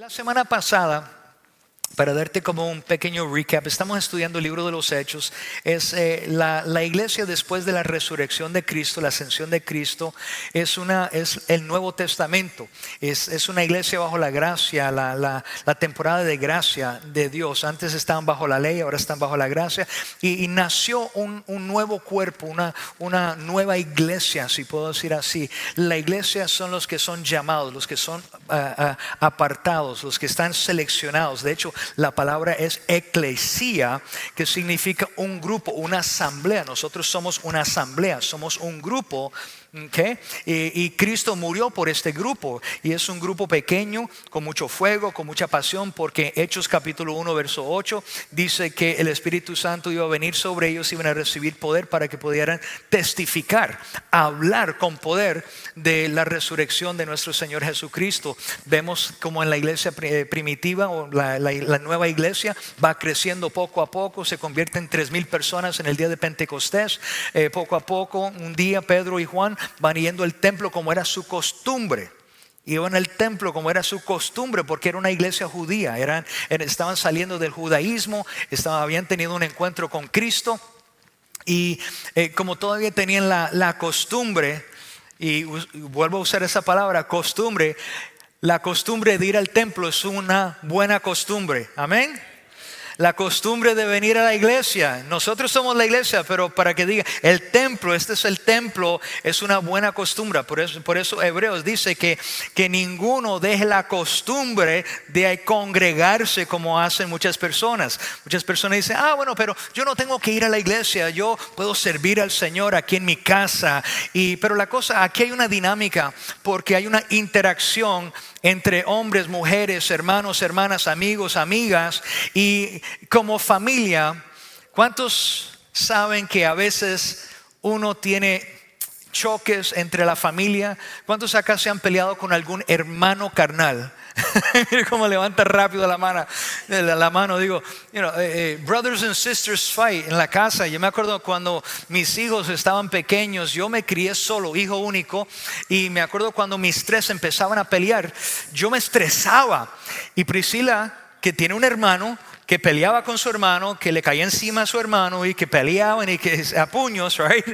La semana pasada, para darte como un pequeño recap, estamos estudiando el libro de los Hechos. Es la iglesia después de la resurrección de Cristo, la ascensión de Cristo, es el Nuevo Testamento. Es una iglesia bajo la gracia, la temporada de gracia de Dios. Antes estaban bajo la ley, ahora están bajo la gracia. Y nació un nuevo cuerpo, una nueva iglesia, si puedo decir así. La iglesia son los que son llamados, los que son apartados, los que están seleccionados. De hecho, la palabra es eclesia, que significa un grupo, una asamblea. Nosotros somos una asamblea, somos un grupo. Okay. Y Cristo murió por este grupo, y es un grupo pequeño, con mucho fuego, con mucha pasión, porque Hechos capítulo 1 verso 8 dice que el Espíritu Santo iba a venir sobre ellos, iban a recibir poder para que pudieran testificar, hablar con poder de la resurrección de nuestro Señor Jesucristo. Vemos como en la iglesia primitiva, o la nueva iglesia va creciendo poco a poco, se convierten en 3,000 personas en el día de Pentecostés. Poco a poco, un día Pedro y Juan van yendo al templo como era su costumbre. Iban al templo como era su costumbre, porque era una iglesia judía. Estaban saliendo del judaísmo, habían tenido un encuentro con Cristo. Y como todavía tenían la costumbre, y vuelvo a usar esa palabra, costumbre. La costumbre de ir al templo es una buena costumbre. Amén. La costumbre de venir a la iglesia. Nosotros somos la iglesia, pero para que diga el templo, este es el templo, es una buena costumbre. Por eso Hebreos dice que ninguno deje la costumbre de congregarse como hacen muchas personas. Muchas personas dicen, bueno, pero yo no tengo que ir a la iglesia, yo puedo servir al Señor aquí en mi casa. Pero la cosa, aquí hay una dinámica, porque hay una interacción entre hombres, mujeres, hermanos, hermanas, amigos, amigas. Y como familia, ¿cuántos saben que a veces uno tiene choques entre la familia? ¿Cuántos acá se han peleado con algún hermano carnal? Mira cómo levanta rápido la mano. Digo, brothers and sisters fight en la casa. Yo me acuerdo cuando mis hijos estaban pequeños, yo me crié solo, hijo único, y me acuerdo cuando mis tres empezaban a pelear, yo me estresaba. Y Priscila, que tiene un hermano, que peleaba con su hermano, que le caía encima a su hermano, y que peleaban y que a puños, right?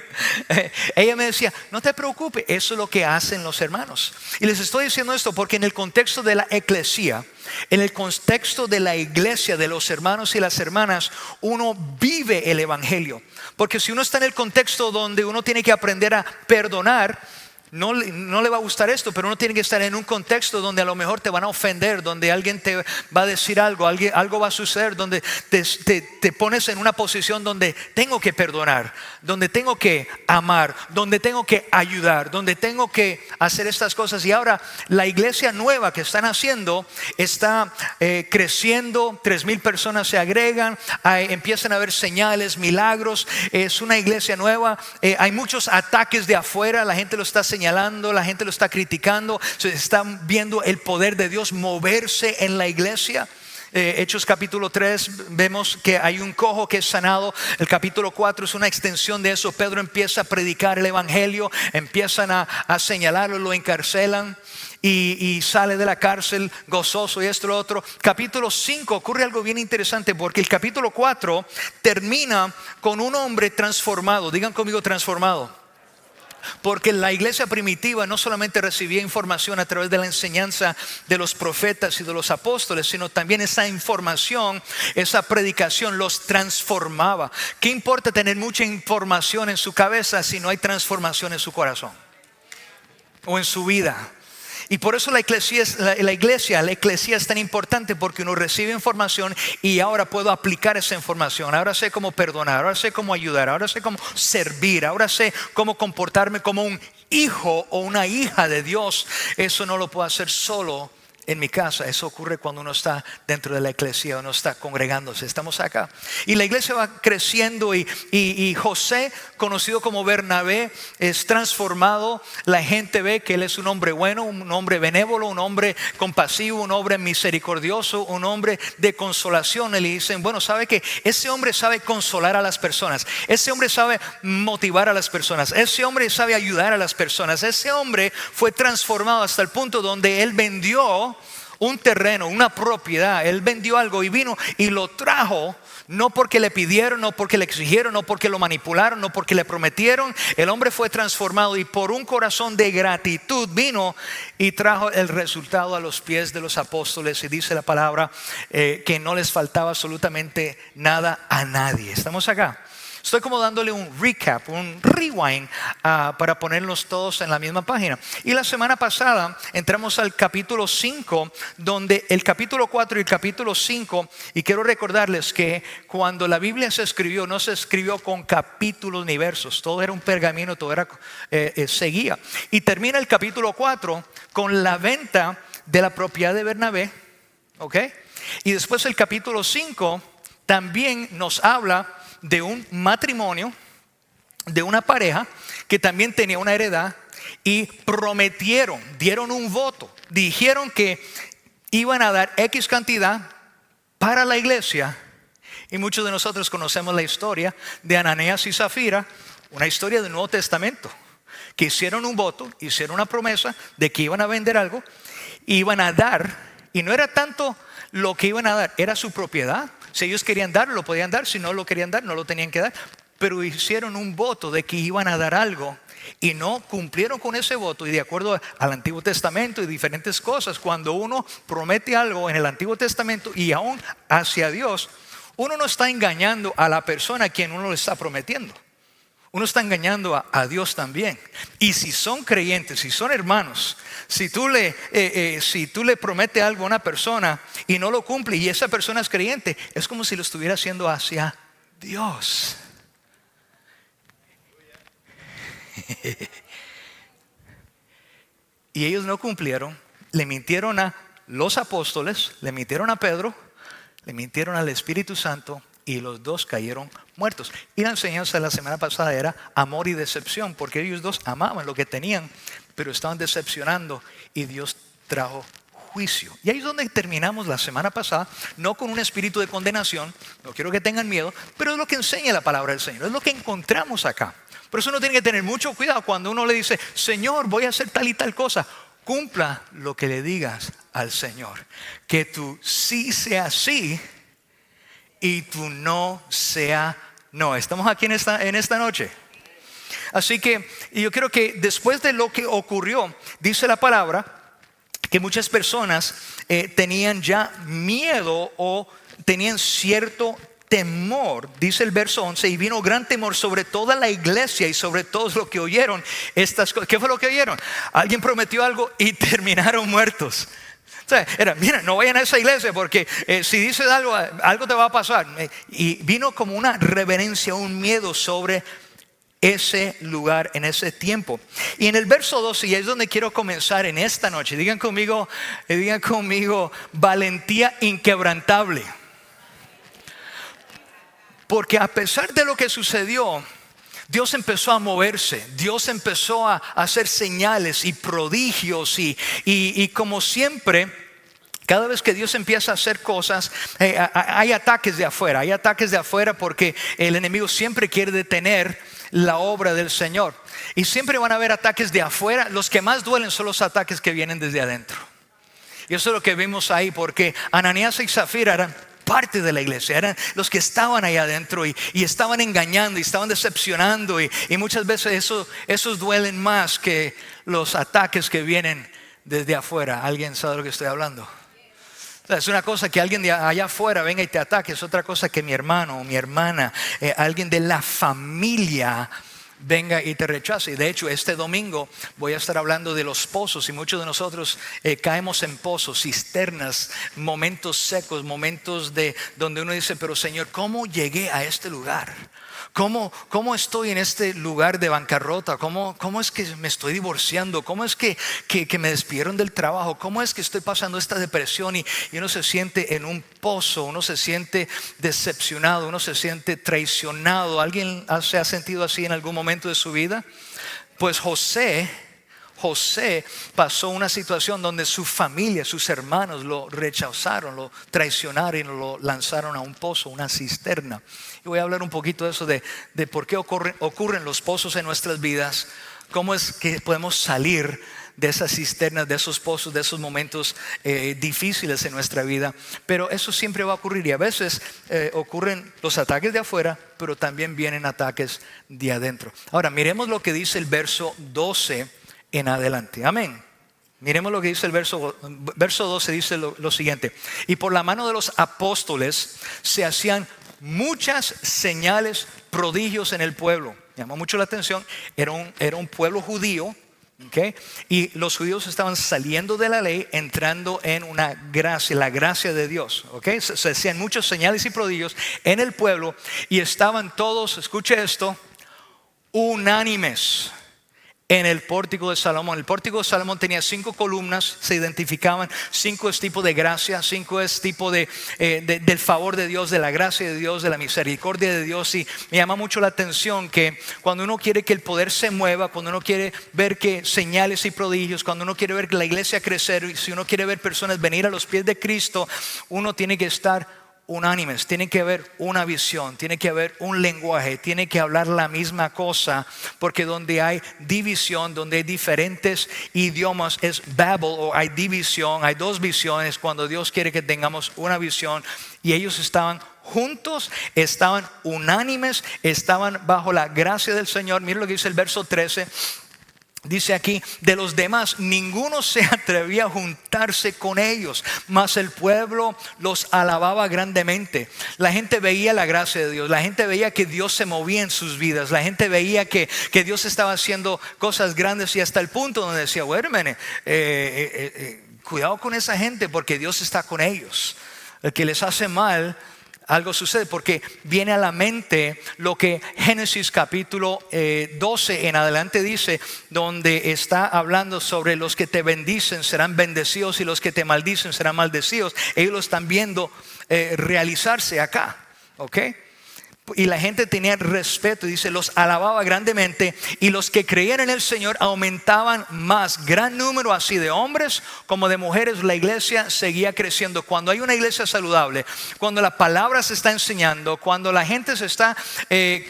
Ella me decía, no te preocupes, eso es lo que hacen los hermanos. Y les estoy diciendo esto porque en el contexto de la eclesía, en el contexto de la iglesia, de los hermanos y las hermanas, uno vive el evangelio. Porque si uno está en el contexto donde uno tiene que aprender a perdonar, no le va a gustar esto, pero uno tiene que estar en un contexto donde a lo mejor te van a ofender, donde alguien te va a decir algo va a suceder, donde te pones en una posición donde tengo que perdonar, donde tengo que amar, donde tengo que ayudar, donde tengo que hacer estas cosas. Y ahora la iglesia nueva que están haciendo está creciendo, 3,000 personas se agregan, empiezan a haber señales, milagros. Es una iglesia nueva, hay muchos ataques de afuera, la gente lo está señalando, la gente lo está criticando, se está viendo el poder de Dios moverse en la iglesia. Hechos capítulo 3 vemos que hay un cojo que es sanado. El capítulo 4 es una extensión de eso. Pedro empieza a predicar el evangelio, empiezan a señalarlo, lo encarcelan y sale de la cárcel gozoso y esto y lo otro. Capítulo 5 ocurre algo bien interesante, porque el capítulo 4 termina con un hombre transformado. Digan conmigo, transformado. Porque la iglesia primitiva no solamente recibía información a través de la enseñanza de los profetas y de los apóstoles, sino también esa información, esa predicación los transformaba. ¿Qué importa tener mucha información en su cabeza si no hay transformación en su corazón o en su vida? Y por eso la iglesia es tan importante, porque uno recibe información y ahora puedo aplicar esa información. Ahora sé cómo perdonar, ahora sé cómo ayudar, ahora sé cómo servir, ahora sé cómo comportarme como un hijo o una hija de Dios. Eso no lo puedo hacer solo en mi casa. Eso ocurre cuando uno está dentro de la iglesia, uno está congregándose. Estamos acá y la iglesia va creciendo, y José, conocido como Bernabé, es transformado. La gente ve que él es un hombre bueno, un hombre benévolo, un hombre compasivo, un hombre misericordioso, un hombre de consolación. Y le dicen, bueno, ¿sabe qué? Ese hombre sabe consolar a las personas, ese hombre sabe motivar a las personas, ese hombre sabe ayudar a las personas. Ese hombre fue transformado hasta el punto donde él vendió un terreno, una propiedad. Él vendió algo y vino y lo trajo. No porque le pidieron, no porque le exigieron, no porque lo manipularon, no porque le prometieron. El hombre fue transformado y por un corazón de gratitud vino y trajo el resultado a los pies de los apóstoles. Y dice la palabra que no les faltaba absolutamente nada a nadie. ¿Estamos acá? Estoy como dándole un recap, un rewind para ponerlos todos en la misma página. Y la semana pasada entramos al capítulo 5, donde el capítulo 4 y el capítulo 5, y quiero recordarles que cuando la Biblia se escribió, no se escribió con capítulos ni versos, todo era un pergamino, todo era, seguía. Y termina el capítulo 4 con la venta de la propiedad de Bernabé, ¿ok? Y después el capítulo 5 también nos habla de un matrimonio, de una pareja que también tenía una heredad y prometieron, dieron un voto, dijeron que iban a dar X cantidad para la iglesia. Y muchos de nosotros conocemos la historia de Ananías y Zafira, una historia del Nuevo Testamento, que hicieron un voto, hicieron una promesa de que iban a vender algo, iban a dar, y no era tanto lo que iban a dar, era su propiedad. Si ellos querían dar, lo podían dar. Si no lo querían dar, no lo tenían que dar. Pero hicieron un voto de que iban a dar algo y no cumplieron con ese voto. Y de acuerdo al Antiguo Testamento y diferentes cosas, cuando uno promete algo en el Antiguo Testamento y aún hacia Dios, uno no está engañando a la persona a quien uno le está prometiendo. Uno está engañando a Dios también. Y si son creyentes, si son hermanos, si tú le prometes algo a una persona y no lo cumple y esa persona es creyente, es como si lo estuviera haciendo hacia Dios. Y ellos no cumplieron, le mintieron a los apóstoles, le mintieron a Pedro, le mintieron al Espíritu Santo. Y los dos cayeron muertos. Y la enseñanza de la semana pasada era amor y decepción, porque ellos dos amaban lo que tenían, pero estaban decepcionando y Dios trajo juicio. Y ahí es donde terminamos la semana pasada, no con un espíritu de condenación, no quiero que tengan miedo, pero es lo que enseña la palabra del Señor, es lo que encontramos acá. Por eso uno tiene que tener mucho cuidado cuando uno le dice, Señor, voy a hacer tal y tal cosa. Cumpla lo que le digas al Señor, que tu sí sea sí y tu no sea no. Estamos aquí en esta noche. Así que yo creo que después de lo que ocurrió, dice la palabra que muchas personas tenían ya miedo o tenían cierto temor. Dice el verso 11, y vino gran temor sobre toda la iglesia y sobre todos los que oyeron estas cosas. ¿Qué fue lo que oyeron? Alguien prometió algo y terminaron muertos. O sea, mira, no vayan a esa iglesia porque si dices algo te va a pasar. Y vino como una reverencia, un miedo sobre ese lugar en ese tiempo. Y en el verso 12, y es donde quiero comenzar en esta noche. Digan conmigo, valentía inquebrantable. Porque a pesar de lo que sucedió, Dios empezó a moverse, Dios empezó a hacer señales y prodigios y como siempre, cada vez que Dios empieza a hacer cosas, hay ataques de afuera porque el enemigo siempre quiere detener la obra del Señor. Y siempre van a haber ataques de afuera. Los que más duelen son los ataques que vienen desde adentro. Y eso es lo que vimos ahí, porque Ananías y Zafira eran parte de la iglesia, eran los que estaban ahí adentro y estaban engañando y estaban decepcionando y muchas veces esos duelen más que los ataques que vienen desde afuera. ¿Alguien sabe de lo que estoy hablando? Es una cosa que alguien de allá afuera venga y te ataque, es otra cosa que mi hermano o mi hermana, alguien de la familia venga y te rechace. De hecho, este domingo voy a estar hablando de los pozos y muchos de nosotros caemos en pozos, cisternas, momentos secos, momentos donde uno dice, pero Señor, ¿cómo llegué a este lugar? ¿Cómo estoy en este lugar de bancarrota? ¿Cómo es que me estoy divorciando? ¿Cómo es que me despidieron del trabajo? ¿Cómo es que estoy pasando esta depresión? Y uno se siente en un pozo, uno se siente decepcionado, uno se siente traicionado. ¿Alguien se ha sentido así en algún momento de su vida? Pues José pasó una situación donde su familia, sus hermanos lo rechazaron, lo traicionaron y lo lanzaron a un pozo, una cisterna. Y voy a hablar un poquito de eso, de por qué ocurren los pozos en nuestras vidas, cómo es que podemos salir de esas cisternas, de esos pozos, de esos momentos difíciles en nuestra vida. Pero eso siempre va a ocurrir y a veces ocurren los ataques de afuera, pero también vienen ataques de adentro. Ahora miremos lo que dice el verso 12 en adelante. Amén. Miremos lo que dice el verso 12, dice lo siguiente: y por la mano de los apóstoles se hacían muchas señales, prodigios en el pueblo. Me llamó mucho la atención, era un pueblo judío, ¿okay? Y los judíos estaban saliendo de la ley, entrando en una gracia, la gracia de Dios, ¿okay? Se hacían muchas señales y prodigios en el pueblo y estaban todos, escuche esto, unánimes en el pórtico de Salomón. El pórtico de Salomón tenía 5 columnas, se identificaban. 5 es tipo de gracia, 5 es tipo del favor de Dios, de la gracia de Dios, de la misericordia de Dios. Y me llama mucho la atención que cuando uno quiere que el poder se mueva, cuando uno quiere ver que señales y prodigios, cuando uno quiere ver la iglesia crecer, y si uno quiere ver personas venir a los pies de Cristo, uno tiene que estar unánimes, tiene que haber una visión, tiene que haber un lenguaje, tiene que hablar la misma cosa, porque donde hay división, donde hay diferentes idiomas es Babel, o hay división, hay 2 visiones, cuando Dios quiere que tengamos una visión. Y ellos estaban juntos, estaban unánimes, estaban bajo la gracia del Señor. Mira lo que dice el verso 13. Dice aquí: de los demás ninguno se atrevía a juntarse con ellos, mas el pueblo los alababa grandemente. La gente veía la gracia de Dios, la gente veía que Dios se movía en sus vidas, la gente veía que Dios estaba haciendo cosas grandes, y hasta el punto donde decía: bueno, cuidado con esa gente, porque Dios está con ellos. El que les hace mal, algo sucede, porque viene a la mente lo que Génesis capítulo 12 en adelante dice, donde está hablando sobre los que te bendicen serán bendecidos y los que te maldicen serán maldecidos. Ellos lo están viendo realizarse acá, ¿ok? Y la gente tenía respeto, y dice: los alababa grandemente, y los que creían en el Señor aumentaban más, gran número así de hombres como de mujeres. La iglesia seguía creciendo. Cuando hay una iglesia saludable, cuando la palabra se está enseñando, cuando la gente se está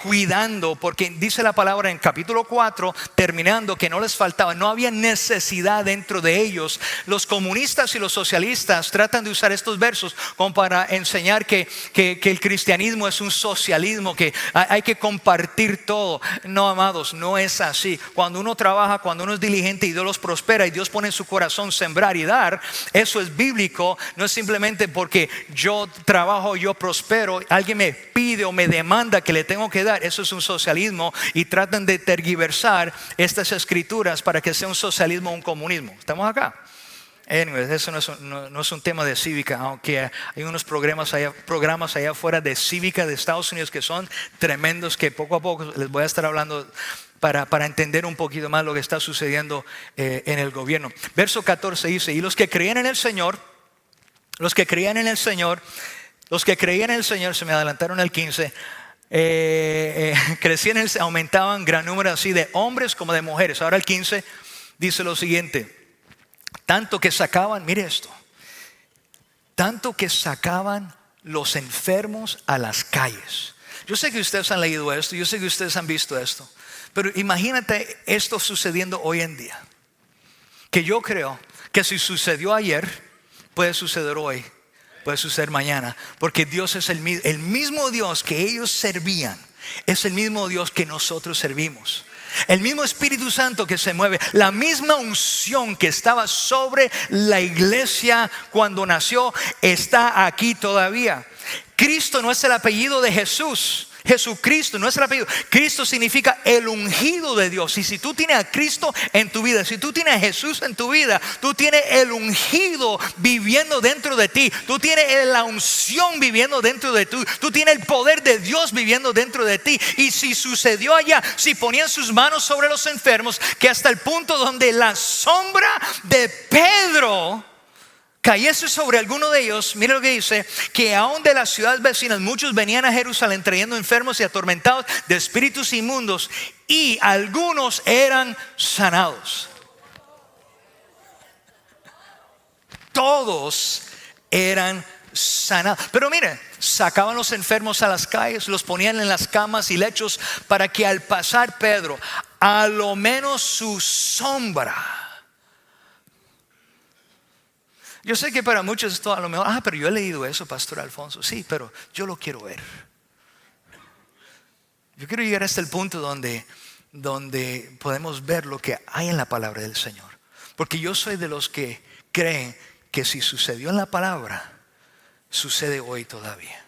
cuidando, porque dice la palabra en capítulo 4 terminando que no les faltaba, no había necesidad dentro de ellos. Los comunistas y los socialistas tratan de usar estos versos como para enseñar que el cristianismo es un socialismo, que hay que compartir todo. No, amados, no es así. Cuando uno trabaja, cuando uno es diligente y Dios los prospera y Dios pone en su corazón sembrar y dar, eso es bíblico. No es simplemente porque yo trabajo, yo prospero, alguien me pide o me demanda que le tengo que dar. Eso es un socialismo, y tratan de tergiversar estas escrituras para que sea un socialismo o un comunismo. ¿Estamos acá? Anyways, eso no es un tema de cívica, aunque hay unos programas allá afuera de cívica de Estados Unidos que son tremendos, que poco a poco les voy a estar hablando para entender un poquito más lo que está sucediendo en el gobierno. Verso 14 dice: y los que creían en el Señor, se me adelantaron al 15, crecían, aumentaban gran número así de hombres como de mujeres. Ahora el 15 dice lo siguiente: tanto que sacaban, mire esto, tanto que sacaban los enfermos a las calles. Yo sé que ustedes han leído esto, yo sé que ustedes han visto esto, pero imagínate esto sucediendo hoy en día. Que yo creo que si sucedió ayer, puede suceder hoy, puede suceder mañana, porque Dios es el mismo Dios que ellos servían, es el mismo Dios que nosotros servimos. El mismo Espíritu Santo que se mueve, la misma unción que estaba sobre la iglesia cuando nació, está aquí todavía. Cristo no es el apellido de Jesús. Jesucristo no es el apellido. Cristo significa el ungido de Dios. Y si tú tienes a Cristo en tu vida, si tú tienes a Jesús en tu vida, tú tienes el ungido viviendo dentro de ti. Tú tienes la unción viviendo dentro de ti. Tú tienes el poder de Dios viviendo dentro de ti. Y si sucedió allá, si ponían sus manos sobre los enfermos, que hasta el punto donde la sombra de Pedro cayese sobre alguno de ellos, mira lo que dice: que aún de las ciudades vecinas muchos venían a Jerusalén trayendo enfermos y atormentados de espíritus inmundos, y algunos eran sanados. Todos eran sanados. Pero mire, sacaban los enfermos a las calles, los ponían en las camas y lechos, para que al pasar Pedro, a lo menos su sombra Yo sé que para muchos esto a lo mejor, pero yo he leído eso, Pastor Alfonso. Sí, pero yo lo quiero ver. Yo quiero llegar hasta el punto donde podemos ver lo que hay en la palabra del Señor. Porque yo soy de los que creen que si sucedió en la palabra, sucede hoy todavía.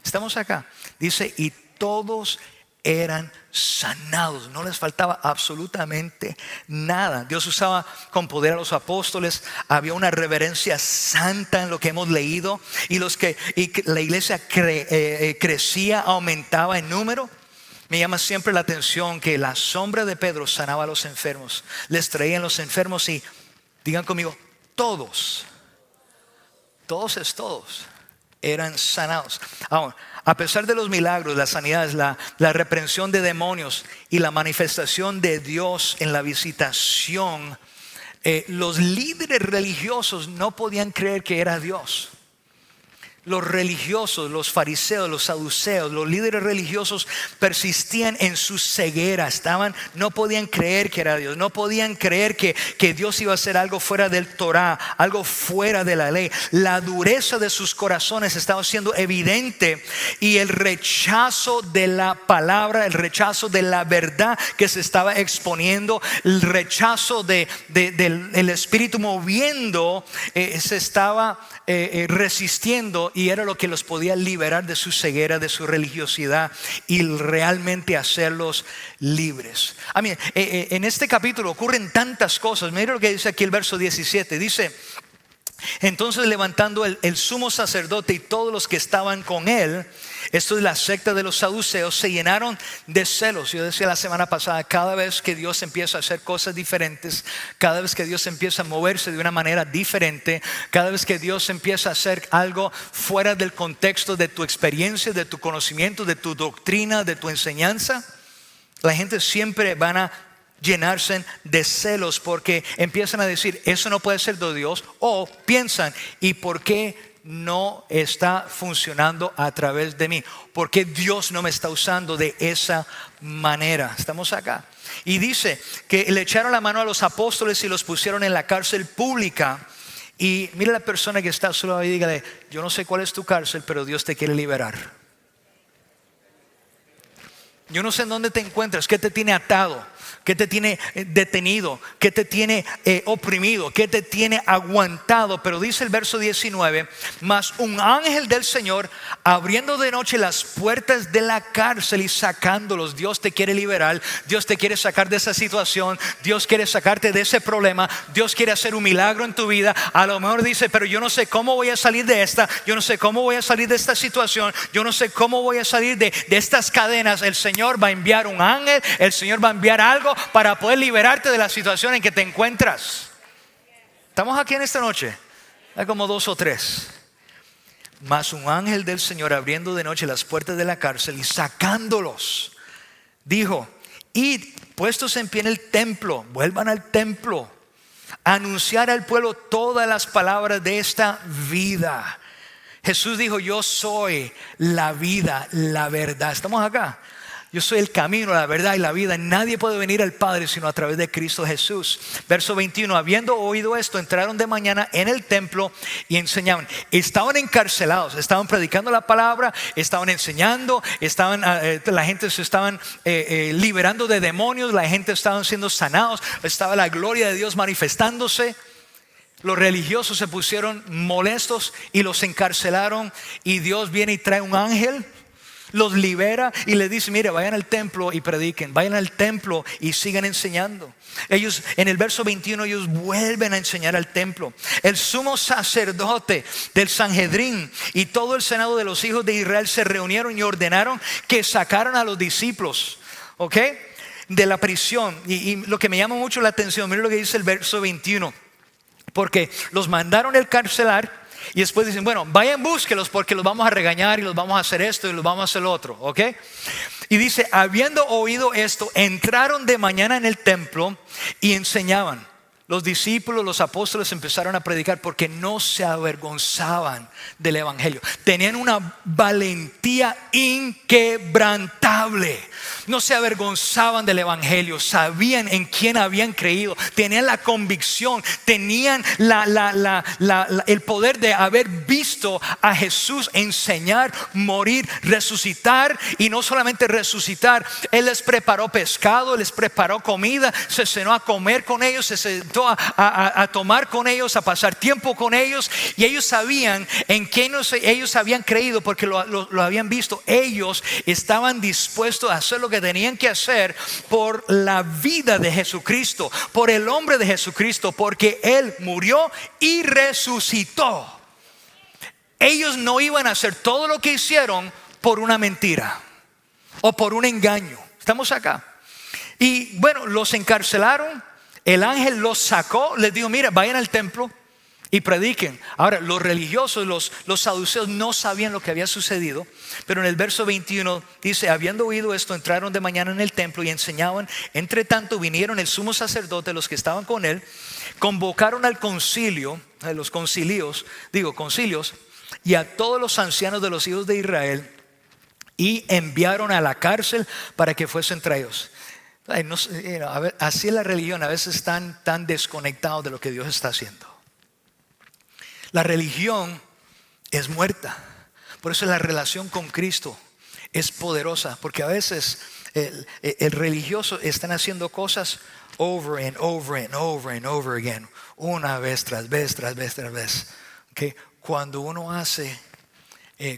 Estamos acá. Dice, y todos eran sanados, no les faltaba absolutamente nada. Dios usaba con poder a los apóstoles. Había una reverencia santa en lo que hemos leído. Y la iglesia crecía, aumentaba en número. Me llama siempre la atención que la sombra de Pedro sanaba a los enfermos. Les traían los enfermos y, digan conmigo, todos eran sanados. Ahora, a pesar de los milagros, las sanidades, la reprensión de demonios y la manifestación de Dios en la visitación, los líderes religiosos no podían creer que era Dios. Los religiosos, los fariseos, los saduceos, los líderes religiosos persistían en su ceguera. No podían creer que era Dios. No podían creer que Dios iba a hacer algo fuera del Torah, algo fuera de la ley. La dureza de sus corazones estaba siendo evidente, y el rechazo de la palabra, el rechazo de la verdad que se estaba exponiendo, el rechazo del Espíritu moviendo, se estaba resistiendo. Y era lo que los podía liberar de su ceguera, de su religiosidad, y realmente hacerlos libres. En este capítulo ocurren tantas cosas. Mira lo que dice aquí el verso 17. Dice: entonces, levantando el sumo sacerdote y todos los que estaban con él, esto es la secta de los saduceos, se llenaron de celos. Yo decía la semana pasada, cada vez que Dios empieza a hacer cosas diferentes, cada vez que Dios empieza a moverse de una manera diferente, cada vez que Dios empieza a hacer algo fuera del contexto de tu experiencia, de tu conocimiento, de tu doctrina, de tu enseñanza, la gente siempre van a llenarse de celos, porque empiezan a decir, eso no puede ser de Dios, o piensan, ¿y por qué no está funcionando a través de mí? ¿Por qué Dios no me está usando de esa manera? Estamos acá. Y dice que le echaron la mano a los apóstoles y los pusieron en la cárcel pública. Y mira a la persona que está solo ahí, dígale, yo no sé cuál es tu cárcel, pero Dios te quiere liberar. Yo no sé en dónde te encuentras, qué te tiene atado, qué te tiene detenido, qué te tiene oprimido, qué te tiene aguantado. Pero dice el verso 19: mas un ángel del Señor, abriendo de noche las puertas de la cárcel y sacándolos. Dios te quiere liberar, Dios te quiere sacar de esa situación, Dios quiere sacarte de ese problema, Dios quiere hacer un milagro en tu vida. A lo mejor dice, pero yo no sé cómo voy a salir de esta, yo no sé cómo voy a salir de esta situación, yo no sé cómo voy a salir de estas cadenas. El Señor va a enviar un ángel, el Señor va a enviar algo para poder liberarte de la situación en que te encuentras. Estamos aquí en esta noche. Hay como 2 o 3. Mas un ángel del Señor, abriendo de noche las puertas de la cárcel y sacándolos, dijo: id, puestos en pie en el templo, vuelvan al templo, a anunciar al pueblo todas las palabras de esta vida. Jesús dijo: yo soy la vida, la verdad. Estamos acá. Yo soy el camino, la verdad y la vida. Nadie puede venir al Padre sino a través de Cristo Jesús. Verso 21. Habiendo oído esto, entraron de mañana en el templo y enseñaban. Estaban encarcelados, estaban predicando la palabra, estaban enseñando, la gente se estaban liberando de demonios, la gente estaban siendo sanados, estaba la gloria de Dios manifestándose. Los religiosos se pusieron molestos y los encarcelaron, y Dios viene y trae un ángel, los libera y les dice: mire, vayan al templo y prediquen, vayan al templo y sigan enseñando. Ellos, en el verso 21, ellos vuelven a enseñar al templo. El sumo sacerdote del Sanhedrín y todo el senado de los hijos de Israel se reunieron y ordenaron que sacaran a los discípulos, de la prisión. Y lo que me llama mucho la atención, mire lo que dice el verso 21, porque los mandaron a encarcelar. Y después dicen: bueno, vayan, búsquelos, porque los vamos a regañar y los vamos a hacer esto y los vamos a hacer lo otro, Y dice: habiendo oído esto, entraron de mañana en el templo y enseñaban. Los discípulos, los apóstoles empezaron a predicar porque no se avergonzaban del evangelio. Tenían una valentía inquebrantable. No se avergonzaban del evangelio. Sabían en quién habían creído. Tenían la convicción. Tenían el poder de haber visto a Jesús enseñar, morir, resucitar. Y no solamente resucitar. Él les preparó pescado, les preparó comida. Se cenó a comer con ellos. Se sentó a tomar con ellos, a pasar tiempo con ellos, y ellos sabían en quién ellos habían creído porque lo habían visto. Ellos estaban dispuestos a hacer lo que tenían que hacer por la vida de Jesucristo, por el hombre de Jesucristo, porque Él murió y resucitó. Ellos no iban a hacer todo lo que hicieron por una mentira o por un engaño. Estamos acá. Y bueno, los encarcelaron. El ángel los sacó, les dijo: mira, vayan al templo y prediquen. Ahora, los religiosos, los saduceos no sabían lo que había sucedido. Pero en el verso 21 dice: habiendo oído esto, entraron de mañana en el templo y enseñaban. Entre tanto vinieron el sumo sacerdote, los que estaban con él, convocaron al concilio, a los concilios, y a todos los ancianos de los hijos de Israel, y enviaron a la cárcel para que fuesen traídos. Así es la religión. A veces están tan desconectados de lo que Dios está haciendo. La religión es muerta. Por eso la relación con Cristo es poderosa. Porque a veces el religioso están haciendo cosas over and over and over and over again, una vez tras vez tras vez tras vez. Okay. Cuando uno hace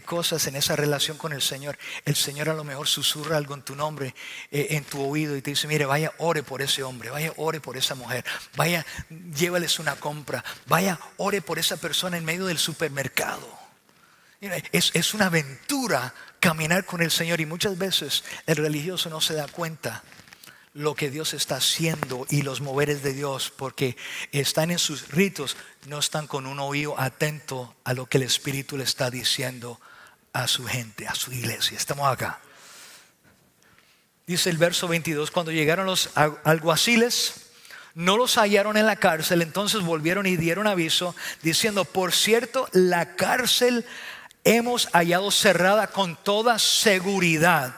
cosas en esa relación con el Señor, el Señor a lo mejor susurra algo en tu nombre, en tu oído, y te dice: mire, vaya, ore por ese hombre, vaya, ore por esa mujer, vaya, llévales una compra, vaya, ore por esa persona en medio del supermercado. Es una aventura caminar con el Señor, y muchas veces el religioso no se da cuenta lo que Dios está haciendo y los moveres de Dios, porque están en sus ritos, no están con un oído atento a lo que el Espíritu le está diciendo a su gente, a su iglesia. Estamos acá. Dice el verso 22: cuando llegaron los alguaciles, no los hallaron en la cárcel. Entonces volvieron y dieron aviso, diciendo: por cierto, la cárcel hemos hallado cerrada con toda seguridad,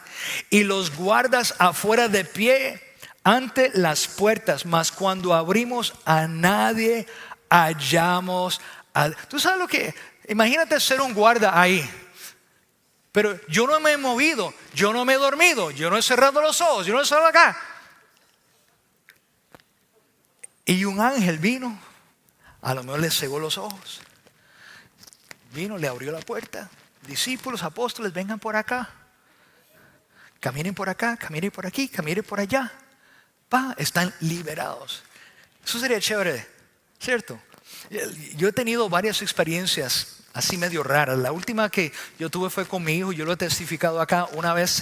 y los guardas afuera de pie ante las puertas, mas cuando abrimos a nadie hallamos. ¿Tú sabes lo que? Imagínate ser un guarda ahí. Pero yo no me he movido, yo no me he dormido, yo no he cerrado los ojos, yo no he cerrado acá. Y un ángel vino, a lo mejor le cegó los ojos. Vino, le abrió la puerta. Discípulos, apóstoles, vengan por acá. Caminen por acá, caminen por aquí, caminen por allá. Están liberados. Eso sería chévere, ¿cierto? Yo he tenido varias experiencias así medio raras. La última que yo tuve fue con mi hijo. Yo lo he testificado acá. Una vez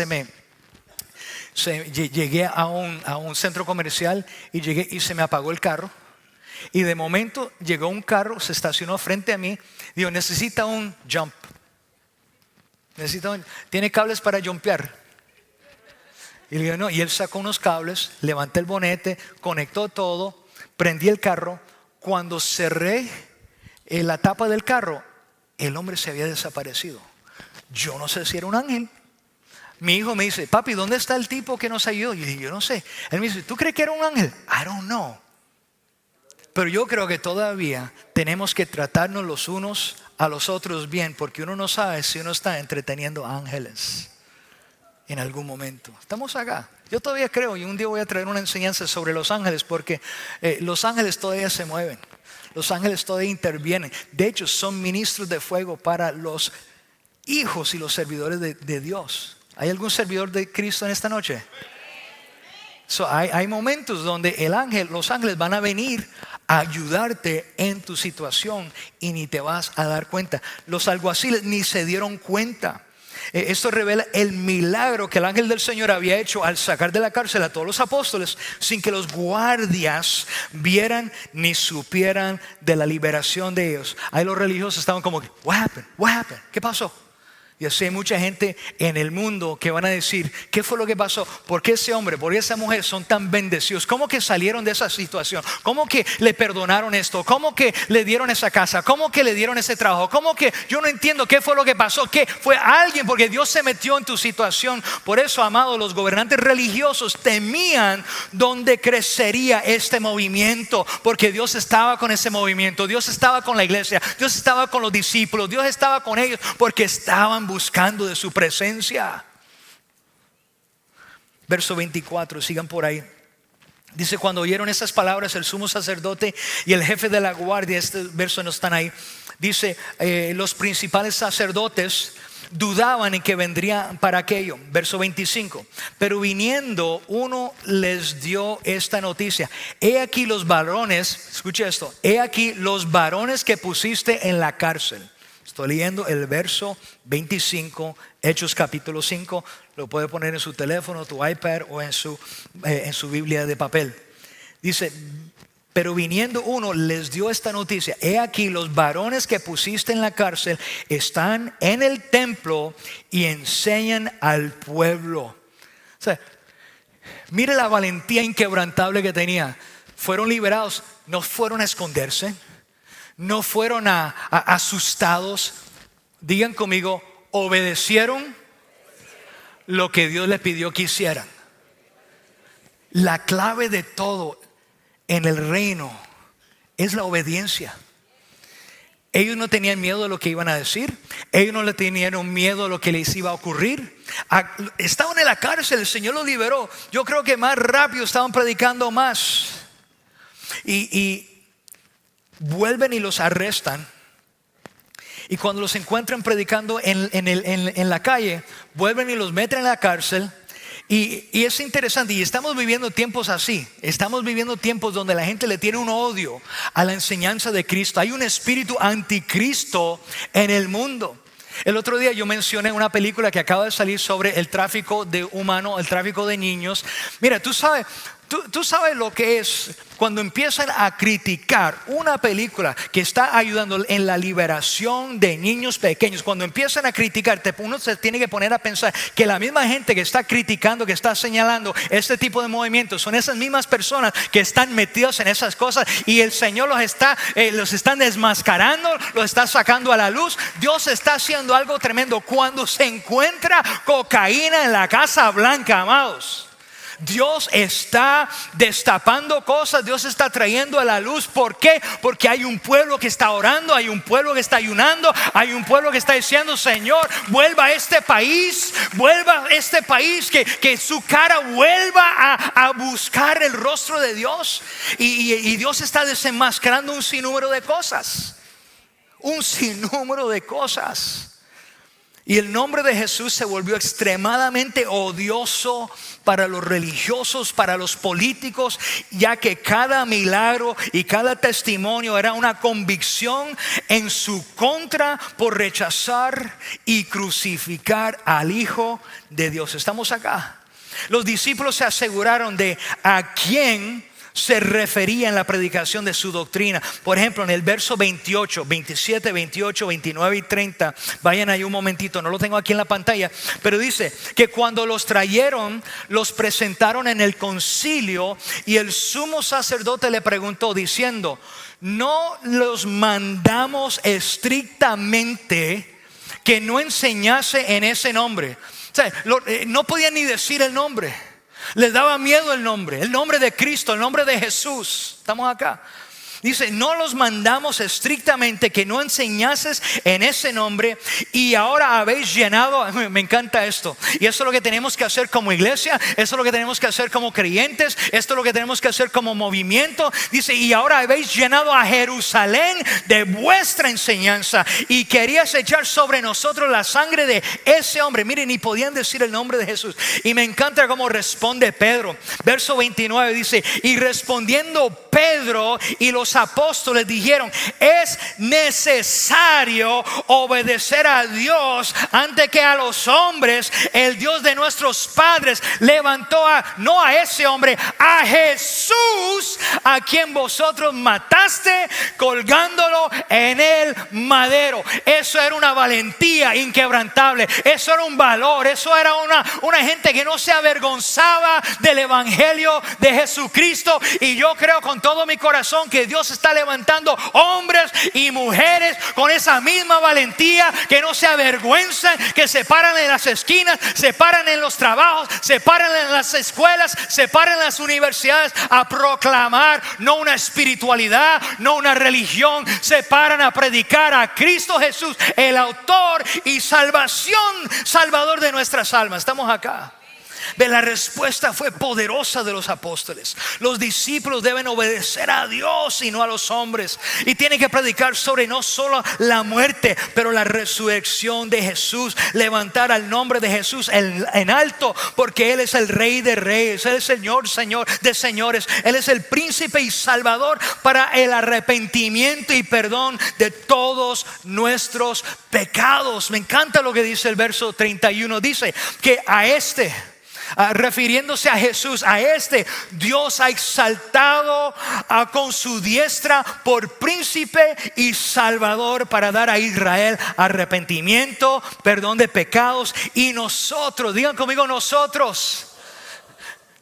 llegué a un centro comercial y llegué y se me apagó el carro. Y de momento llegó un carro, se estacionó frente a mí. Digo: necesita un jump. ¿Tiene cables para jumpear? Y le digo: no. Y él sacó unos cables, levanté el bonete, conectó todo, prendí el carro. Cuando cerré la tapa del carro, el hombre se había desaparecido. Yo no sé si era un ángel. Mi hijo me dice: papi, ¿dónde está el tipo que nos ayudó? Y yo dije: yo no sé. Él me dice: ¿tú crees que era un ángel? I don't know. Pero yo creo que todavía tenemos que tratarnos los unos a los otros bien, porque uno no sabe si uno está entreteniendo ángeles en algún momento. Estamos acá. Yo todavía creo, y un día voy a traer una enseñanza sobre los ángeles, porque los ángeles todavía se mueven. Los ángeles todavía intervienen. De hecho, son ministros de fuego para los hijos y los servidores de Dios. ¿Hay algún servidor de Cristo en esta noche? Hay momentos donde los ángeles van a venir a ayudarte en tu situación y ni te vas a dar cuenta. Los alguaciles ni se dieron cuenta. Esto revela el milagro que el ángel del Señor había hecho al sacar de la cárcel a todos los apóstoles, sin que los guardias vieran ni supieran de la liberación de ellos. Ahí los religiosos estaban como: what happened? ¿Qué pasó? Y así hay mucha gente en el mundo que van a decir, ¿qué fue lo que pasó? ¿Por qué ese hombre, por qué esa mujer son tan bendecidos? ¿Cómo que salieron de esa situación? ¿Cómo que le perdonaron esto? ¿Cómo que le dieron esa casa? ¿Cómo que le dieron ese trabajo? ¿Cómo que yo no entiendo qué fue lo que pasó? ¿Qué fue alguien? Porque Dios se metió en tu situación. Por eso, amados, los gobernantes religiosos temían dónde crecería este movimiento, porque Dios estaba con ese movimiento, Dios estaba con la iglesia, Dios estaba con los discípulos, Dios estaba con ellos, porque estaban buscando de su presencia. Verso 24, sigan por ahí. Dice, cuando oyeron esas palabras el sumo sacerdote y el jefe de la guardia, este verso no están ahí, dice, los principales sacerdotes dudaban en que vendría para aquello. Verso 25, pero viniendo uno les dio esta noticia: he aquí los varones, escucha esto, he aquí los varones que pusiste en la cárcel. Estoy leyendo el verso 25, Hechos capítulo 5. Lo puede poner en su teléfono, tu iPad o en su Biblia de papel. Dice, pero viniendo uno les dio esta noticia: he aquí los varones que pusiste en la cárcel están en el templo y enseñan al pueblo. O sea, mire la valentía inquebrantable que tenía. Fueron liberados, no fueron a esconderse, no fueron asustados. Digan conmigo, obedecieron lo que Dios les pidió que hicieran. La clave de todo en el reino es la obediencia. Ellos no tenían miedo de lo que iban a decir. Ellos no le tenían miedo de lo que les iba a ocurrir. Estaban en la cárcel, el Señor los liberó. Yo creo que más rápido estaban predicando más. Y vuelven y los arrestan. Y cuando los encuentran predicando en la calle, vuelven y los meten en la cárcel. Y es interesante, y estamos viviendo tiempos así. Estamos viviendo tiempos donde la gente le tiene un odio a la enseñanza de Cristo. Hay un espíritu anticristo en el mundo. El otro día yo mencioné una película que acaba de salir sobre el tráfico de humanos, el tráfico de niños. Mira, tú sabes lo que es cuando empiezan a criticar una película que está ayudando en la liberación de niños pequeños. Cuando empiezan a criticar, uno se tiene que poner a pensar que la misma gente que está criticando, que está señalando este tipo de movimientos, son esas mismas personas que están metidos en esas cosas, y el Señor los están desmascarando, los está sacando a la luz. Dios está haciendo algo tremendo. Cuando se encuentra cocaína en la Casa Blanca, amados, Dios está destapando cosas, Dios está trayendo a la luz. ¿Por qué? Porque hay un pueblo que está orando, hay un pueblo que está ayunando, hay un pueblo que está diciendo: Señor, vuelva a este país, que su cara vuelva a buscar el rostro de Dios. Y Dios está desenmascarando un sinnúmero de cosas. Y el nombre de Jesús se volvió extremadamente odioso para los religiosos, para los políticos, ya que cada milagro y cada testimonio era una convicción en su contra por rechazar y crucificar al Hijo de Dios. Estamos acá. Los discípulos se aseguraron de a quién se refería en la predicación de su doctrina. Por ejemplo, en el verso 28, 27, 28, 29 y 30, vayan ahí un momentito, no lo tengo aquí en la pantalla, pero dice que cuando los trajeron, los presentaron en el concilio, y el sumo sacerdote le preguntó diciendo: ¿no los mandamos estrictamente que no enseñase en ese nombre? O sea, no podían ni decir el nombre. Les daba miedo el nombre de Cristo, el nombre de Jesús. Estamos acá. Dice: no los mandamos estrictamente que no enseñases en ese nombre, y ahora habéis llenado. Me encanta esto. Y esto es lo que tenemos que hacer como iglesia, esto es lo que tenemos que hacer como creyentes, esto es lo que tenemos que hacer como movimiento. Dice: y ahora habéis llenado a Jerusalén de vuestra enseñanza, y querías echar sobre nosotros la sangre de ese hombre. Miren, ni podían decir el nombre de Jesús. Y me encanta cómo responde Pedro. Verso 29 dice: y respondiendo Pedro y los los apóstoles dijeron: es necesario obedecer a Dios antes que a los hombres. El Dios de nuestros padres levantó no a ese hombre, a Jesús, a quien vosotros mataste colgándolo en el madero. Eso era una valentía inquebrantable. Eso era un valor. Eso era una gente que no se avergonzaba del evangelio de Jesucristo. Y yo creo con todo mi corazón que Dios está levantando hombres y mujeres con esa misma valentía, que no se avergüenzan, que se paran en las esquinas, se paran en los trabajos, se paran en las escuelas, se paran en las universidades a proclamar no una espiritualidad, no una religión. Se paran a predicar a Cristo Jesús, el autor y salvador de nuestras almas. Estamos acá. La respuesta fue poderosa de los apóstoles. Los discípulos deben obedecer a Dios y no a los hombres, y tienen que predicar sobre no solo la muerte, pero la resurrección de Jesús. Levantar al nombre de Jesús en alto, porque Él es el Rey de reyes, Él es el Señor de señores. Él es el príncipe y salvador para el arrepentimiento y perdón de todos nuestros pecados. Me encanta lo que dice el verso 31. Dice que refiriéndose a Jesús, a Dios ha exaltado con su diestra por príncipe y salvador, para dar a Israel arrepentimiento, perdón de pecados. Y nosotros, digan conmigo, nosotros.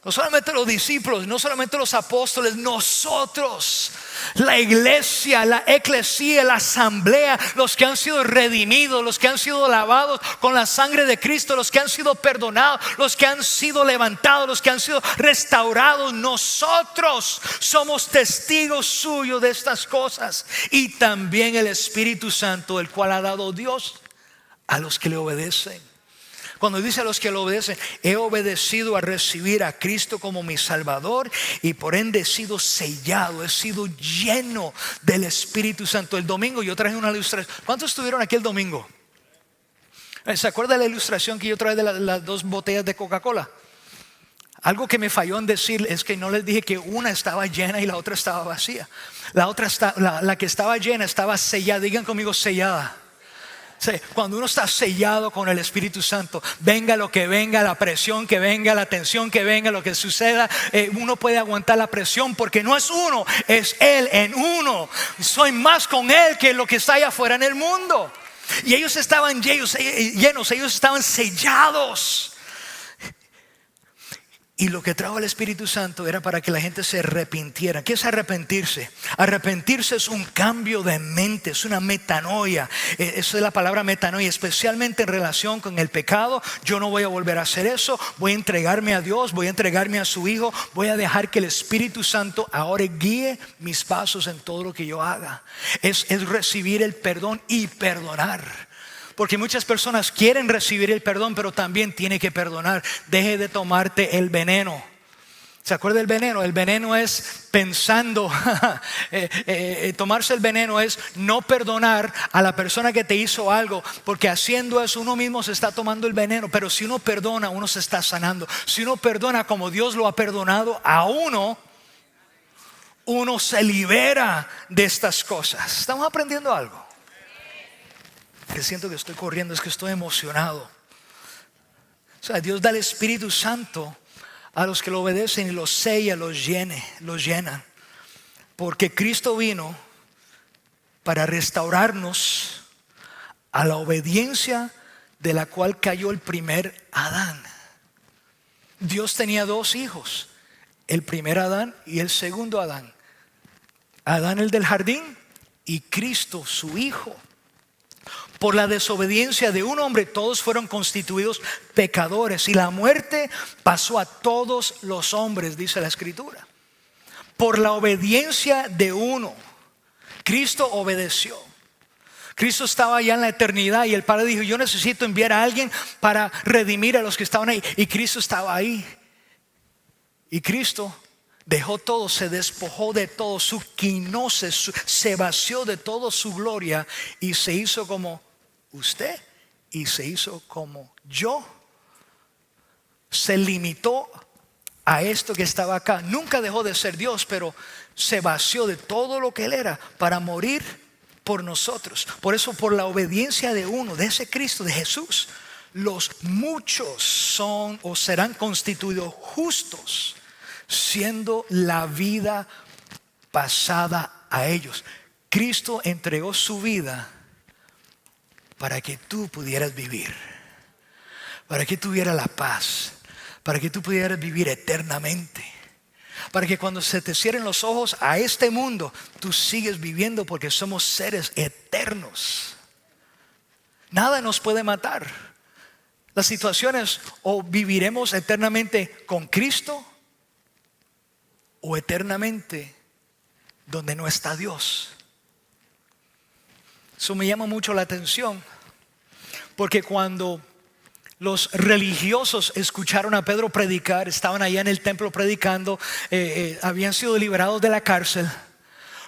No solamente los discípulos, no solamente los apóstoles, nosotros, la iglesia, la eclesía, la asamblea, los que han sido redimidos, los que han sido lavados con la sangre de Cristo, los que han sido perdonados, los que han sido levantados, los que han sido restaurados. Nosotros somos testigos suyos de estas cosas, y también el Espíritu Santo, el cual ha dado Dios a los que le obedecen. Cuando dice a los que lo obedecen, he obedecido a recibir a Cristo como mi Salvador, y por ende he sido sellado, he sido lleno del Espíritu Santo. El domingo yo traje una ilustración. ¿Cuántos estuvieron aquí el domingo? ¿Se acuerda de la ilustración que yo traje de las dos botellas de Coca-Cola? Algo que me falló en decir es que no les dije que una estaba llena y la otra estaba vacía. La que estaba llena estaba sellada. Digan conmigo, sellada. Cuando uno está sellado con el Espíritu Santo, venga lo que venga, la presión que venga, la tensión que venga, lo que suceda, uno puede aguantar la presión, porque no es uno, es Él en uno. Soy más con Él que lo que está allá afuera en el mundo. Y ellos estaban llenos, ellos estaban sellados. Y lo que trajo el Espíritu Santo era para que la gente se arrepintiera. ¿Qué es arrepentirse? Arrepentirse es un cambio de mente, es una metanoia. Esa es la palabra metanoia, especialmente en relación con el pecado. Yo no voy a volver a hacer eso. Voy a entregarme a Dios, voy a entregarme a su Hijo. Voy a dejar que el Espíritu Santo ahora guíe mis pasos en todo lo que yo haga. Es recibir el perdón y perdonar. Porque muchas personas quieren recibir el perdón, pero también tiene que perdonar. Deje de tomarte el veneno. ¿Se acuerda del veneno? El veneno es pensando. Tomarse el veneno es no perdonar a la persona que te hizo algo, porque haciendo eso uno mismo se está tomando el veneno. Pero si uno perdona, uno se está sanando. Si uno perdona como Dios lo ha perdonado a uno se libera de estas cosas. ¿Estamos aprendiendo algo? Que siento que estoy corriendo, es que estoy emocionado. O sea, Dios da el Espíritu Santo a los que lo obedecen y los sella, los llena. Porque Cristo vino para restaurarnos a la obediencia de la cual cayó el primer Adán. Dios tenía dos hijos, el primer Adán y el segundo Adán. Adán, el del jardín, y Cristo, su hijo. Por la desobediencia de un hombre, todos fueron constituidos pecadores, y la muerte pasó a todos los hombres, dice la Escritura. Por la obediencia de uno, Cristo obedeció. Cristo estaba allá en la eternidad, y el Padre dijo: yo necesito enviar a alguien para redimir a los que estaban ahí. Y Cristo estaba ahí. Y Cristo dejó todo, se despojó de todo, su quinosis, se vació de toda su gloria, y se hizo como usted y se hizo como yo. Se limitó a esto que estaba acá. Nunca dejó de ser Dios, pero se vació de todo lo que Él era para morir por nosotros. Por eso, por la obediencia de uno, de ese Cristo, de Jesús, los muchos son o serán constituidos justos, siendo la vida pasada a ellos. Cristo entregó su vida para que tú pudieras vivir, para que tuvieras la paz, para que tú pudieras vivir eternamente, para que cuando se te cierren los ojos a este mundo, tú sigues viviendo, porque somos seres eternos. Nada nos puede matar. Las situaciones, o viviremos eternamente con Cristo, o eternamente donde no está Dios. Eso me llama mucho la atención, porque cuando los religiosos escucharon a Pedro predicar, estaban allá en el templo predicando, habían sido liberados de la cárcel.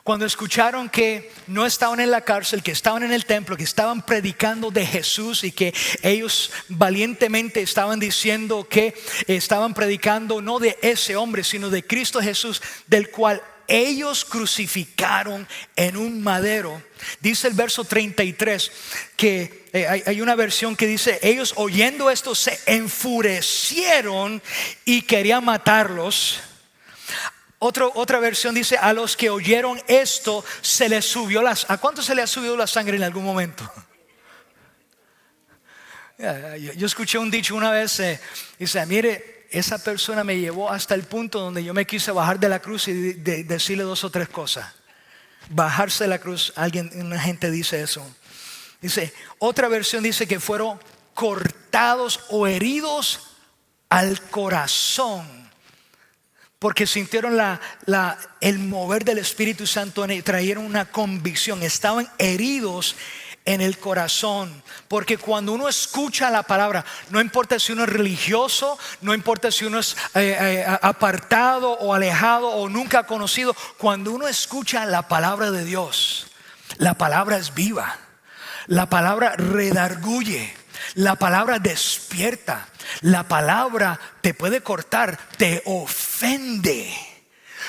Cuando escucharon que no estaban en la cárcel, que estaban en el templo, que estaban predicando de Jesús, y que ellos valientemente estaban diciendo que estaban predicando no de ese hombre, sino de Cristo Jesús, del cual ellos crucificaron en un madero. Dice el verso 33 que hay una versión que dice: ellos, oyendo esto, se enfurecieron y querían matarlos. Otra versión dice: a los que oyeron esto se les subió ¿a cuánto se le ha subido la sangre en algún momento? Yo escuché un dicho una vez, dice: mire, esa persona me llevó hasta el punto donde yo me quise bajar de la cruz y decirle 2 o 3 cosas. Bajarse de la cruz, una gente dice eso. Dice, otra versión dice que fueron cortados o heridos al corazón, porque sintieron el mover del Espíritu Santo, trajeron una convicción, estaban heridos en el corazón. Porque cuando uno escucha la palabra, no importa si uno es religioso, no importa si uno es apartado o alejado o nunca conocido, cuando uno escucha la palabra de Dios, la palabra es viva, la palabra redarguye, la palabra despierta, la palabra te puede cortar, te ofende,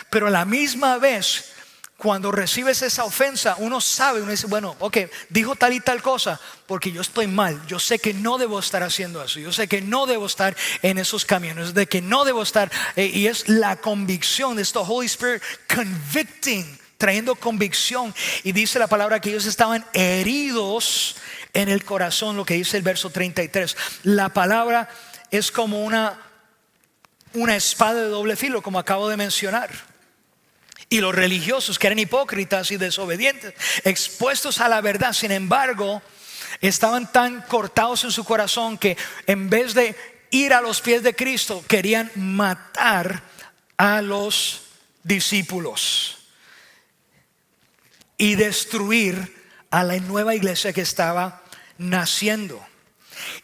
pero a la misma vez, cuando recibes esa ofensa, uno sabe, uno dice: bueno, ok, dijo tal y tal cosa, porque yo estoy mal, yo sé que no debo estar haciendo eso, yo sé que no debo estar en esos caminos, de que no debo estar, y es la convicción, es the Holy Spirit convicting, trayendo convicción. Y dice la palabra que ellos estaban heridos en el corazón, lo que dice el verso 33. La palabra es como una espada de doble filo, como acabo de mencionar. Y los religiosos, que eran hipócritas y desobedientes, expuestos a la verdad, sin embargo, estaban tan cortados en su corazón que en vez de ir a los pies de Cristo, querían matar a los discípulos y destruir a la nueva iglesia que estaba naciendo.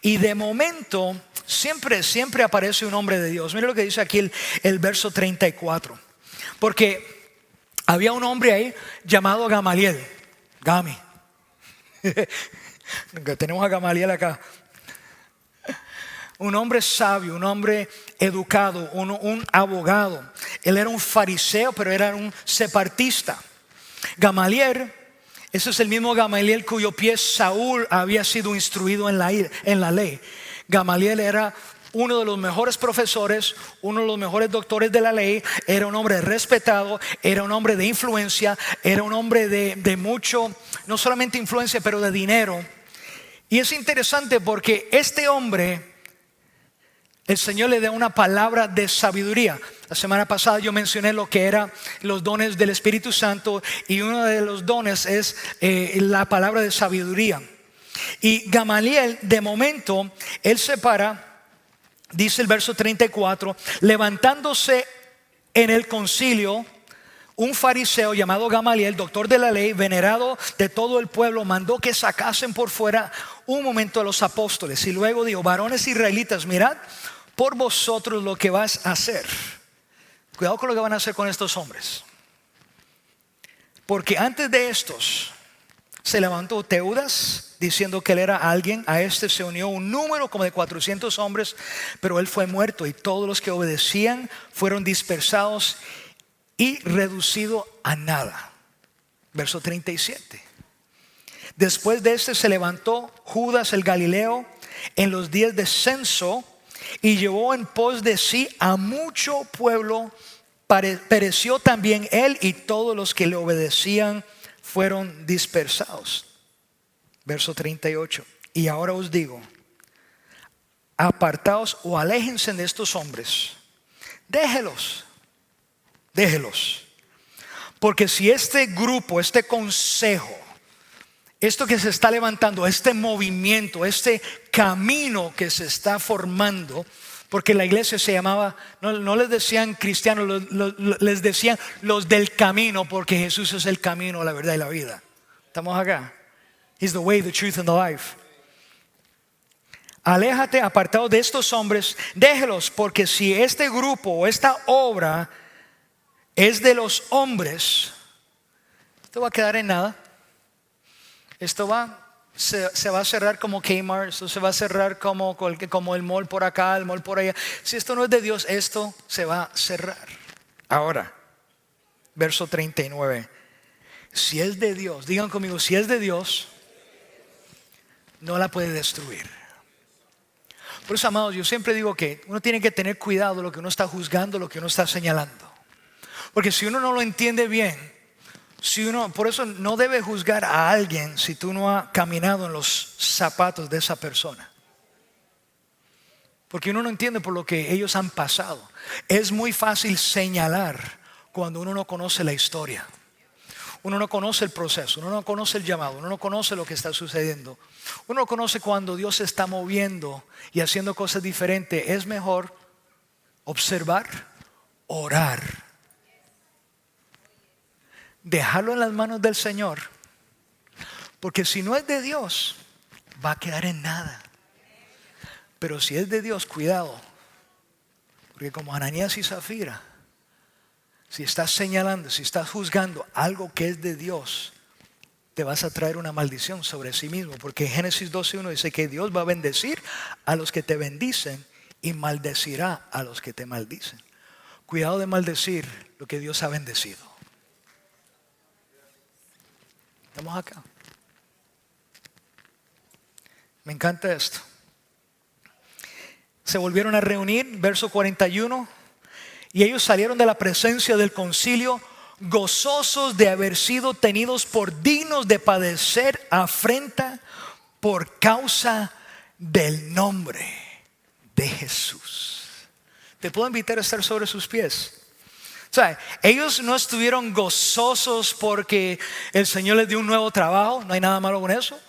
Y de momento siempre aparece un hombre de Dios. Mira lo que dice aquí el verso 34. Porque había un hombre ahí llamado Gamaliel. Gami. Tenemos a Gamaliel acá. Un hombre sabio, un hombre educado, un abogado. Él era un fariseo, pero era un separatista. Gamaliel, ese es el mismo Gamaliel cuyo pie Saúl había sido instruido en la ley. Gamaliel era uno de los mejores profesores, uno de los mejores doctores de la ley. Era un hombre respetado, era un hombre de influencia, era un hombre de mucho, no solamente influencia, pero de dinero. Y es interesante porque este hombre, el Señor le da una palabra de sabiduría. La semana pasada yo mencioné lo que eran los dones del Espíritu Santo, y uno de los dones es la palabra de sabiduría. Y Gamaliel, de momento, él se para. Dice el verso 34: levantándose en el concilio, un fariseo llamado Gamaliel, doctor de la ley, venerado de todo el pueblo, mandó que sacasen por fuera un momento a los apóstoles. Y luego dijo: varones israelitas, mirad por vosotros lo que vas a hacer. Cuidado con lo que van a hacer con estos hombres, porque antes de estos Se levantó Teudas diciendo que él era alguien. A este se unió un número como de 400 hombres, pero él fue muerto y todos los que obedecían fueron dispersados y reducidos a nada. Verso 37. Después de este se levantó Judas el Galileo en los días de censo y llevó en pos de sí a mucho pueblo. Pereció también él y todos los que le obedecían fueron dispersados. Verso 38. Y ahora os digo, apartaos o aléjense de estos hombres. Déjelos. Porque si este grupo, este consejo, esto que se está levantando, este movimiento, este camino que se está formando, porque la iglesia se llamaba, no les decían cristianos, les decían los del camino, porque Jesús es el camino, la verdad y la vida. Estamos acá. He's the way, the truth and the life. Aléjate, apartado de estos hombres, déjelos, porque si este grupo o esta obra es de los hombres, esto va a quedar en nada. Esto se va a cerrar como Kmart, esto se va a cerrar como el mall por acá, el mall por allá. Si esto no es de Dios, esto se va a cerrar. Ahora, verso 39. Si es de Dios, digan conmigo, si es de Dios, no la puede destruir. Por eso, amados, yo siempre digo que uno tiene que tener cuidado de lo que uno está juzgando, lo que uno está señalando. Porque si uno no lo entiende bien, por eso no debe juzgar a alguien si tú no has caminado en los zapatos de esa persona. Porque uno no entiende por lo que ellos han pasado. Es muy fácil señalar cuando uno no conoce la historia. Uno no conoce el proceso, uno no conoce el llamado, uno no conoce lo que está sucediendo. Uno no conoce cuando Dios se está moviendo y haciendo cosas diferentes. Es mejor observar, orar, dejarlo en las manos del Señor, porque si no es de Dios va a quedar en nada. Pero si es de Dios, cuidado, porque como Ananías y Zafira, si estás señalando, si estás juzgando algo que es de Dios, te vas a traer una maldición sobre sí mismo, porque Génesis 12:1 dice que Dios va a bendecir a los que te bendicen y maldecirá a los que te maldicen. Cuidado de maldecir lo que Dios ha bendecido. Estamos acá. Me encanta esto. Se volvieron a reunir, verso 41, y ellos salieron de la presencia del concilio gozosos de haber sido tenidos por dignos de padecer afrenta por causa del nombre de Jesús. Te puedo invitar a estar sobre sus pies. O sea, ellos no estuvieron gozosos porque el Señor les dio un nuevo trabajo. No hay nada malo con eso.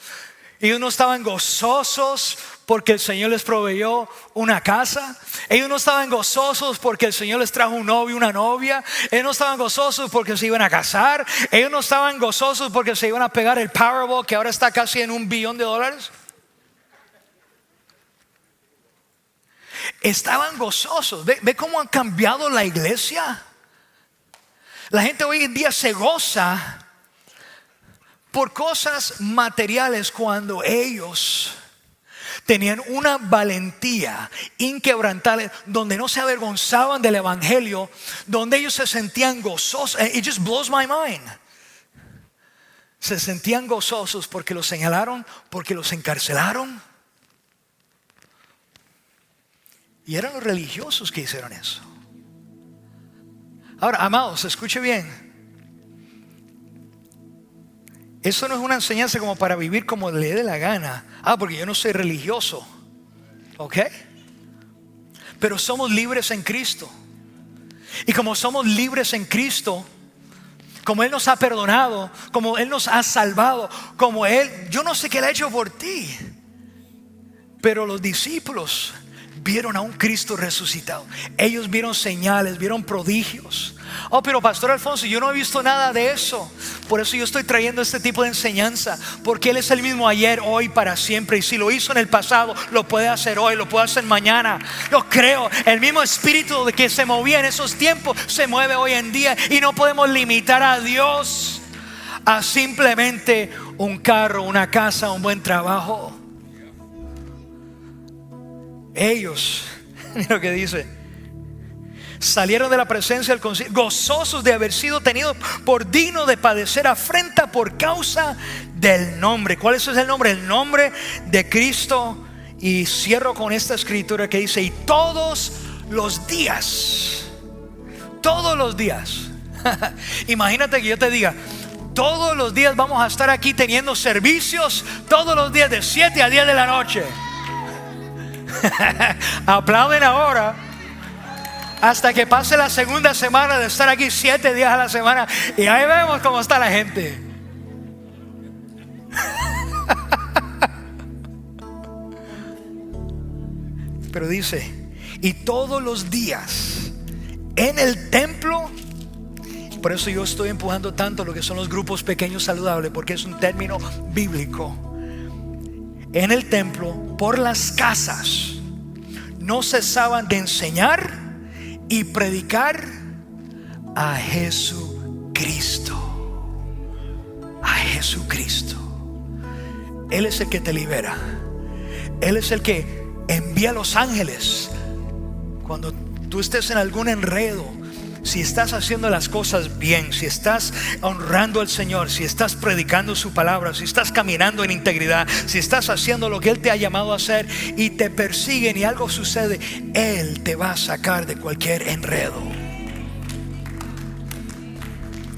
Ellos no estaban gozosos porque el Señor les proveyó una casa. Ellos no estaban gozosos porque el Señor les trajo un novio, una novia. Ellos no estaban gozosos porque se iban a casar. Ellos no estaban gozosos porque se iban a pegar el Powerball, que ahora está casi en $1 billón. Estaban gozosos. Ve cómo han cambiado la iglesia. La gente hoy en día se goza por cosas materiales cuando ellos tenían una valentía inquebrantable, donde no se avergonzaban del evangelio, donde ellos se sentían gozosos. It just blows my mind. Se sentían gozosos porque los señalaron, porque los encarcelaron. Y eran los religiosos que hicieron eso. Ahora, amados, escuche bien. Eso no es una enseñanza como para vivir como le dé la gana. Porque yo no soy religioso. ¿Ok? Pero somos libres en Cristo. Y como somos libres en Cristo, como Él nos ha perdonado, como Él nos ha salvado, como Él, yo no sé qué Él ha hecho por ti, pero los discípulos vieron a un Cristo resucitado. Ellos vieron señales, vieron prodigios. Pero pastor Alfonso, yo no he visto nada de eso. Por eso yo estoy trayendo este tipo de enseñanza, porque Él es el mismo ayer, hoy, para siempre. Y si lo hizo en el pasado, lo puede hacer hoy, lo puede hacer mañana. Yo creo, el mismo espíritu de que se movía en esos tiempos se mueve hoy en día. Y no podemos limitar a Dios a simplemente un carro, una casa, un buen trabajo. Ellos, mira lo que dice, salieron de la presencia del concilio gozosos de haber sido tenidos por digno de padecer afrenta por causa del nombre. ¿Cuál es el nombre? El nombre de Cristo. Y cierro con esta escritura que dice: y todos los días, imagínate que yo te diga, todos los días vamos a estar aquí teniendo servicios, todos los días de 7 a 10 de la noche. Aplauden ahora hasta que pase la segunda semana de estar aquí 7 días a la semana, y ahí vemos cómo está la gente. Pero dice: y todos los días en el templo. Por eso yo estoy empujando tanto lo que son los grupos pequeños saludables, porque es un término bíblico. En el templo, por las casas, no cesaban de enseñar y predicar a Jesucristo. A Jesucristo. Él es el que te libera. Él es el que envía a los ángeles cuando tú estés en algún enredo. Si estás haciendo las cosas bien, si estás honrando al Señor, si estás predicando su palabra, si estás caminando en integridad, si estás haciendo lo que Él te ha llamado a hacer y te persiguen y algo sucede, Él te va a sacar de cualquier enredo,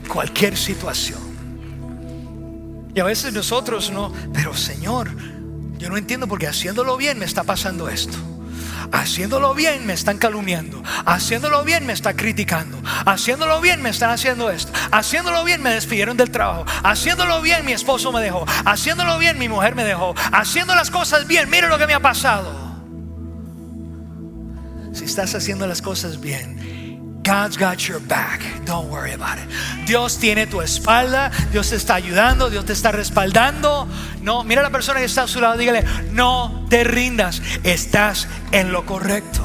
cualquier situación. Y a veces nosotros no, pero Señor, yo no entiendo por qué haciéndolo bien me está pasando esto. Haciéndolo bien me están calumniando. Haciéndolo bien me están criticando. Haciéndolo bien me están haciendo esto. Haciéndolo bien me despidieron del trabajo. Haciéndolo bien mi esposo me dejó. Haciéndolo bien mi mujer me dejó. Haciendo las cosas bien, mire lo que me ha pasado. Si estás haciendo las cosas bien, God's got your back. Don't worry about it. Dios tiene tu espalda. Dios te está ayudando. Dios te está respaldando. No, mira a la persona que está a su lado. Dígale: no te rindas. Estás en lo correcto.